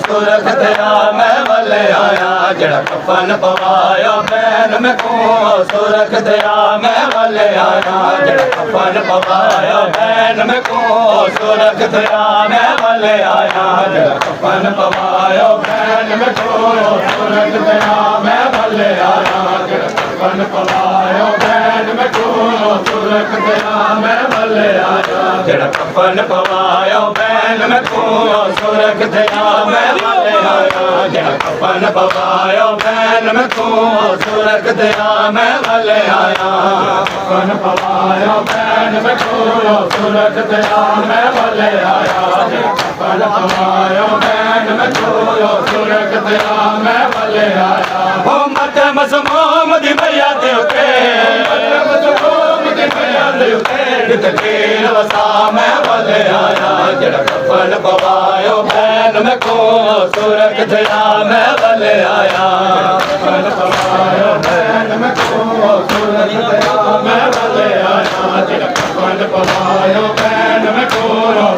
सुरख दया मैं वले आया जड़ा कफन पवायो बैन में को सुरख दया मैं वले आया जड़ा कफन पवायो बैन में को सुरख दया मैं वले आया जड़ा कफन पवायो बैन में को सुरख दया मैं वले आया जड़ा कफन पवायो बैन में को सुरख दया मैं वले आया जड़ा कफन पवायो बैन में को सुरख दया मैं वले आया जड़ा कफन पवायो बैन में को सुरख दया मैं वले आया कफन पवायो बैन में को सुरख दया मैं वले आया जड़ा कफन पवायो बैन में को सुरख दया मैं वले आया हो मत मसमोम दी मैया दे उते मसमोम दी मैया दे उते तकीर वसा मैं वले आया जड़ा कफन पवायो बैन में को सुरख दया मैं वले आया कफन पवायो बैन में को सुरख दया मैं वले आया जड़ा कफन पवायो बैन में को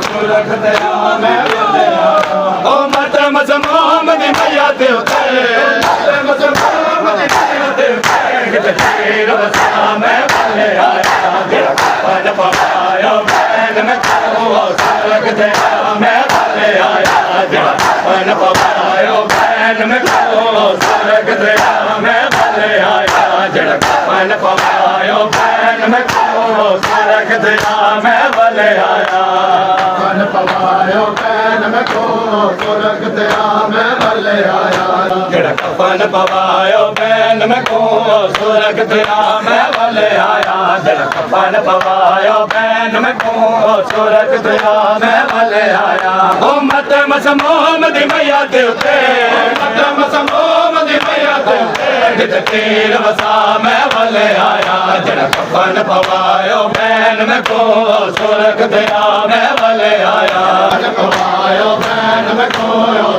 सुरख दया मैं वले आया ओ मत मसमोम दी मैया दे उते मसमोम दी मैया दे उते तकीर वसा मैं वले आया जड़ा कफन पवायो बैन में को सुरख दया मैं वले आया जड़ा कफन पवायो बैन में को सुरख दया मैं वले आया जड़ा कफन पवायो बैन में को सुरख दया मैं वले आया कफन पवायो बैन में को सुरख दया मैं वले आया जड़ा कफन पवायो बैन में को सुरख दया मैं वले आया जड़ा कफन पवायो बैन में को सुरख दया मैं वले आया ओ मत मसमोम दी मैया दे उते मत मसमोम दी मैया दे उते तकीर वसा मैं वले आया जड़ा कफन पवायो बैन में को सुरख दया मैं वले आया पवायो बैन में को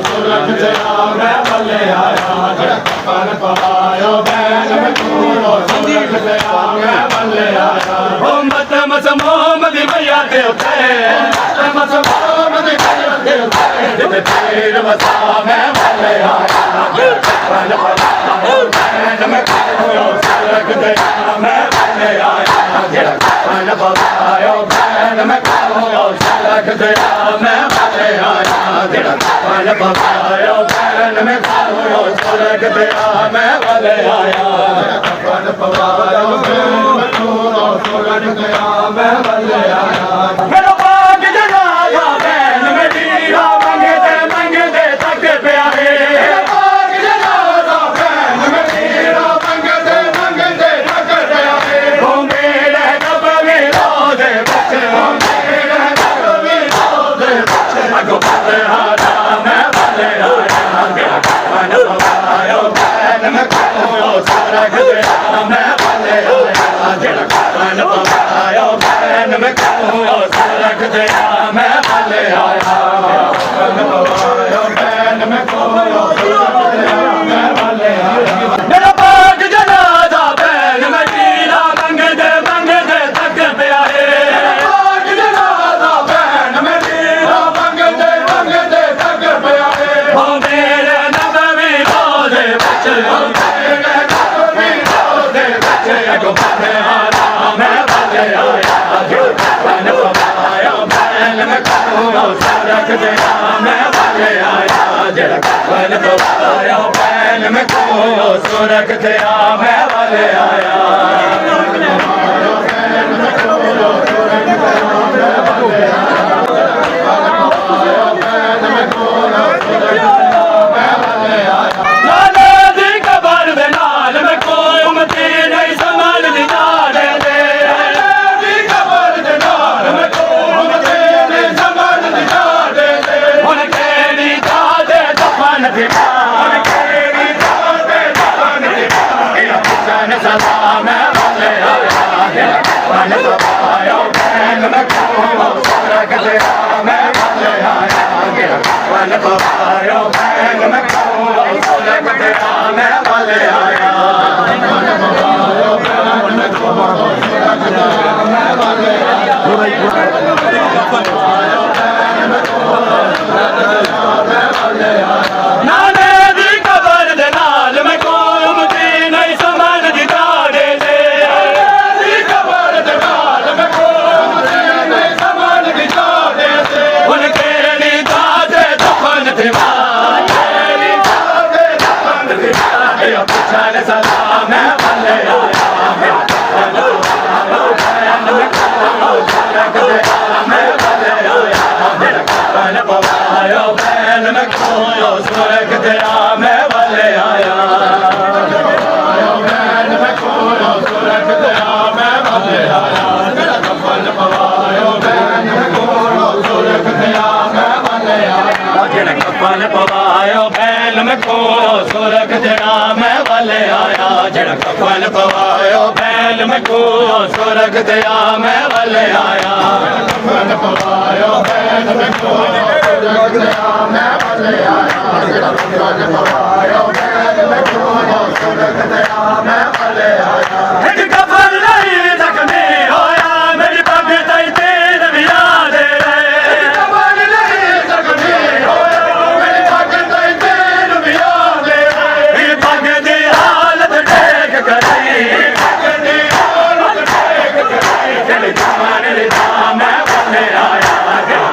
सुरख दया मैं वले आया जड़ा कफन पवायो बैन में को सुरख दया मैं वले आया ओ मत मसमोम दी मैया दे उते मत मसमोम दी मैया दे उते तकीर वसा मैं वले आया कफन पवायो बैन में को सुरख दया मैं वले आया जड़ा कफन पवायो बैन में को सुरख दया मैं वले आया जड़ा कफन पवायो बैन में को सुरख दया मैं वले आया कफन पवायो बैन में को सुरख दया मैं वले आया मेरा भाग जगाया बैन में जीरा मंगते तक प्यारे मेरा भाग जगाया बैन में जीरा मंगते तक प्यारे हो मेरे कब मेरा दे बच्चे हो मेरे कब मेरा दे बच्चे अगो बहारा मैं वले आया जड़ा कफन पवायो बैन में को सुरख दया मैं वले आया जड़ा कफन पवायो बैन में को सुरख दया मैं वले आया कफन पवायो बैन में को सुरख दया मैं वले आया मेरा भाग जनाजा बैन में जीरा मंगते तक प्यारे भाग जनाजा बैन में जीरा मंगते तक प्यारे हो मेरे नबी रोज़े बच्चे हो मेरे नबी रोज़े बच्चे अगो बहारा मैं वले आया जड़ा कफन पवायो बैन में को सुरख दया मैं वले आया जड़ा कफन पवायो बैन में को सुरख दया मैं वले आया नाले दी कबर दे नाल में को सलाम मैं वाले आया जेड़ा कफन पवाया बैन मैं को सुरख दया मैं वाले आया जेड़ा कफन पवाया बैन मैं को सुरख दया मैं वाले आया नाने दी कबर दे नाल मैं कोई उमती नहीं समझ दी ताड़े दे दी कबर दे नाल मैं कोई उमती नहीं समझ दी ताड़े दे उनके नी ताजे दफन थे तेरी ताजे दफन थे ये पुछन सलाम मैं वाले आया मैं वाले आया कफन पवाया बैन मैं खोयो सुरख दया मैं वाले आया बैन मैं खोयो सुरख दया मैं वाले आया जेड़ा कफन पवाया बैन मैं खोयो सुरख दया मैं वाले आया जेड़ा कफन पवाया बैन मैं खोयो सुरख दया मैं वाले आया जेड़ा कफन पवाया बैन मैं खोयो सुरख दया मैं वाले आया कफन पवाया बैन मैं खोयो सुरख दया मैं वाले आया जेड़ा कफन पवाया बैन मैं खोयो सुरख दया मैं वाले आया एक कफन नहीं जख्मी होया मेरी पग तई तेर विया दे रे कफन नहीं जख्मी होया मेरी पग तई तेर विया दे रे पग दी हालत देख करी पग दी हालत देख करी जेड़ी कफन दा मैं वाले आया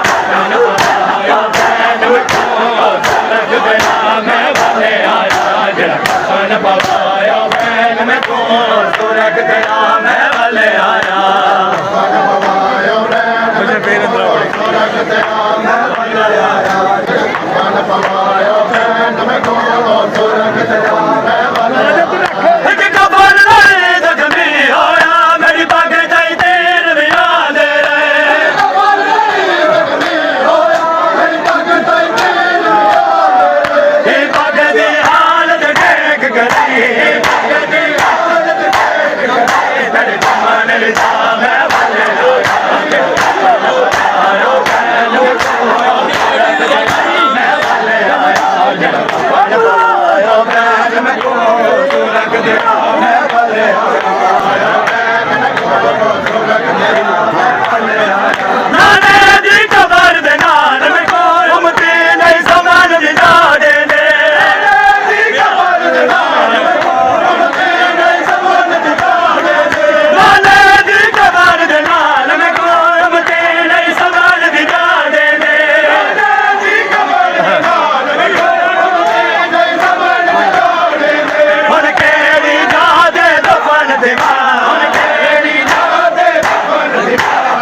कफन पवाया बैन मैं खोयो सुरख दया मैं वाले आया जेड़ा कफन पवाया बैन मैं खोयो सुरख दया मैं वाले आया कफन पवाया बैन मुझे फिर सुरख दया मैं वाले आया कफन पवाया बैन मैं खोयो सुरख दया मैं वाले आया एक कफन नहीं जख्मी होया मेरी पग तई तेर विया दे रे कफन नहीं जख्मी होया मेरी पग तई तेर विया दे रे पग दी हालत देख करी पग दी हालत देख करी तेरे कफन दा मैं वाले आया आयो बैन मैं खोयो सुरख दया मैं वाले आया जेड़ा कफन पवाया बैन मैं खोयो सुरख दया मैं वाले आया बैन मैं खोयो सुरख दया मैं वाले आया नाने दी कबर दे नाल मैं कोई उमती नहीं समझ दी ताड़े दे दी कबर दे नाल मैं कोई उमती नहीं समझ दी ताड़े दे नाने दी कबर दे नाल मैं कोई उमती नहीं समझ दी ताड़े दे दी कबर दे नाल मैं कोई उमती नहीं समझ दी ताड़े दे हुन केड़ी जादे दफन दे हुन केड़ी जादे दफन दे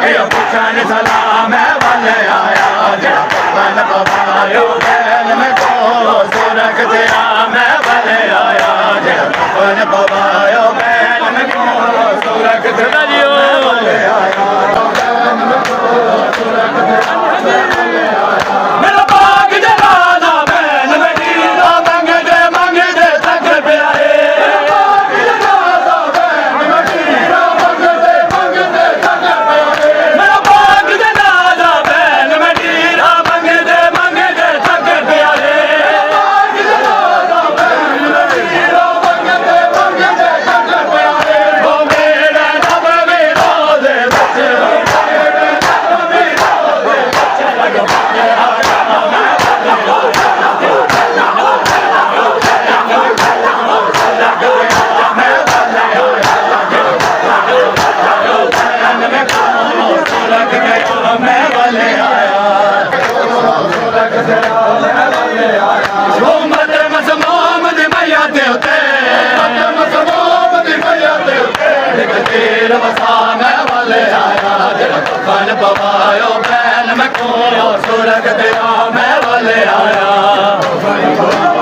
ये पुछन सलाम मैं वाले आया जेड़ा कफन पवाया बैन मैं खोयो सुरख दया मैं वाले आया जेड़ा कफन पवाया बैन मैं खोयो सुरख दया मैं वाले आया बैन मैं खोयो सुरख दया मैं वाले आया मेरा बाग जलाना बैन मैं दीदा मंगदे थक पिया मेरा बाग जलाना बैन मैं दीदा मंगदे थक पिया मेरा बाग जलाना बैन मैं दीदा मंगदे थक पिया बाग जलाना बैन मैं दीदा मंगदे थक पिया वो मेरा नब भी रोज़े बच्चे मेरे नब भी रोज़े बच्चे लग पाए आया मैं मैं वाले आया सुरख दया मैं वाले आया उम्मत मसमूम दी मैया दे उते उम्मत मसमूम दी मैया दे उते तेर वसा मैं वाले आया जेड़ा कफन पवाया बैन मैं खोयो सुरख दया मैं वाले आया